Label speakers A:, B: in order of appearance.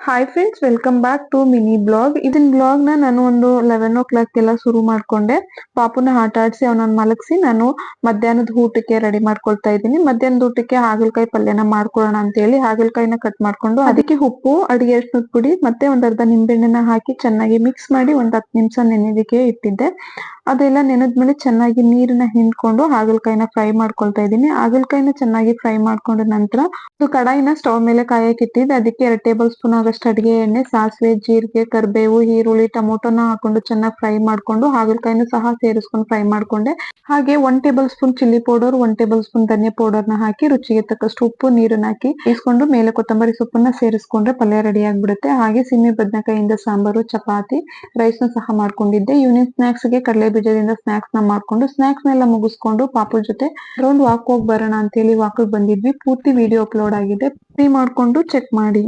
A: Hi friends, welcome back to mini blog. ಇದನ್ blog ನಾನು ಒಂದು 11 ಓ ಕ್ಲಾಕ್ ಎಲ್ಲ ಶುರು ಮಾಡ್ಕೊಂಡೆ. ಪಾಪುನ ಆಟ ಆಡಿಸಿ ಅವನನ್ನ ಮಲಗಿಸಿ ನಾನು ಮಧ್ಯಾಹ್ನದ ಊಟಕ್ಕೆ ರೆಡಿ ಮಾಡ್ಕೊಳ್ತಾ ಇದ್ದೀನಿ. ಮಧ್ಯಾಹ್ನದ ಊಟಕ್ಕೆ ಹಾಗಲಕಾಯಿ ಪಲ್ಯನ ಮಾಡ್ಕೊಳ್ಳೋಣ ಅಂತ ಹೇಳಿ ಹಾಗಲಕಾಯಿನ ಕಟ್ ಮಾಡ್ಕೊಂಡು ಅದಕ್ಕೆ ಉಪ್ಪು, ಅಡಿಗೆ ಅರಿಶಿನದ ಪುಡಿ ಮತ್ತೆ ಒಂದ್ ಅರ್ಧ ನಿಂಬೆಹಣ್ಣನ್ನ ಹಾಕಿ ಚೆನ್ನಾಗಿ ಮಿಕ್ಸ್ ಮಾಡಿ ಒಂದ್ 10 ನಿಮಿಷ ನೆನೆದಕ್ಕೆ ಇಟ್ಟಿದ್ದೆ. ಅದೆಲ್ಲ ನೆನೆದ್ಮೇಲೆ ಚೆನ್ನಾಗಿ ನೀರನ್ನ ಹಿಂಡ್ಕೊಂಡು ಹಾಗಲಕಾಯಿನ ಫ್ರೈ ಮಾಡ್ಕೊಳ್ತಾ ಇದ್ದೀನಿ. ಹಾಗಲಕಾಯಿನ ಚೆನ್ನಾಗಿ ಫ್ರೈ ಮಾಡ್ಕೊಂಡ ನಂತರ ಒಂದು ಕಡಾಯಿನ ಸ್ಟವ್ ಮೇಲೆ ಕಾಯಕ್ಕೆ ಇಟ್ಟಿದ್ದೆ. ಅದಕ್ಕೆ 2 ಟೇಬಲ್ ಸ್ಪೂನ್ ಆಗಷ್ಟು ಅಡಿಗೆ ಎಣ್ಣೆ, ಸಾಸಿವೆ, ಜೀರಿಗೆ, ಕರಿಬೇವು, ಈರುಳ್ಳಿ, ಟೊಮೊಟೊನ ಹಾಕೊಂಡು ಚೆನ್ನಾಗಿ ಫ್ರೈ ಮಾಡ್ಕೊಂಡು ಹಾಗಲಕಾಯಿನ ಸಹ ಸೇರಿಸ್ಕೊಂಡು ಫ್ರೈ ಮಾಡ್ಕೊಂಡೆ. ಹಾಗೆ 1 tablespoon chilli powder, 1 tablespoon ಧನಿಯಾ ಪೌಡರ್ನ ಹಾಕಿ ರುಚಿಗೆ ತಕ್ಕಷ್ಟು ಉಪ್ಪು, ನೀರನ್ನ ಹಾಕಿ ಬೇಯಿಸ್ಕೊಂಡು ಮೇಲೆ ಕೊತ್ತಂಬರಿ ಸೊಪ್ಪನ್ನ ಸೇರಿಸ್ಕೊಂಡ್ರೆ ಪಲ್ಯ ರೆಡಿ ಆಗ್ಬಿಡುತ್ತೆ. ಹಾಗೆ ಸಿಮೆ ಬದನೆಕಾಯಿಂದ ಸಾಂಬಾರು, ಚಪಾತಿ, ರೈಸ್ ನ ಸಹ ಮಾಡ್ಕೊಂಡಿದ್ದೆ. ಈವ್ನಿಂಗ್ ಸ್ನಾಕ್ಸ್ ಗೆ ಕಡಲೆ ಬೀಜದಿಂದ ಸ್ನಾಕ್ಸ್ ನ ಮಾಡ್ಕೊಂಡು ಸ್ನಾಕ್ಸ್ ನೆಲ್ಲ ಮುಗಿಸ್ಕೊಂಡು ಪಾಪು ಜೊತೆ ರೌಂಡ್ ವಾಕ್ ಹೋಗಿ ಬರೋಣ ಅಂತ ಹೇಳಿ ವಾಕ್ ಬಂದಿದ್ವಿ. ಪೂರ್ತಿ ವಿಡಿಯೋ ಅಪ್ಲೋಡ್ ಆಗಿದೆ, ಫ್ರೀ ಮಾಡ್ಕೊಂಡು ಚೆಕ್ ಮಾಡಿ.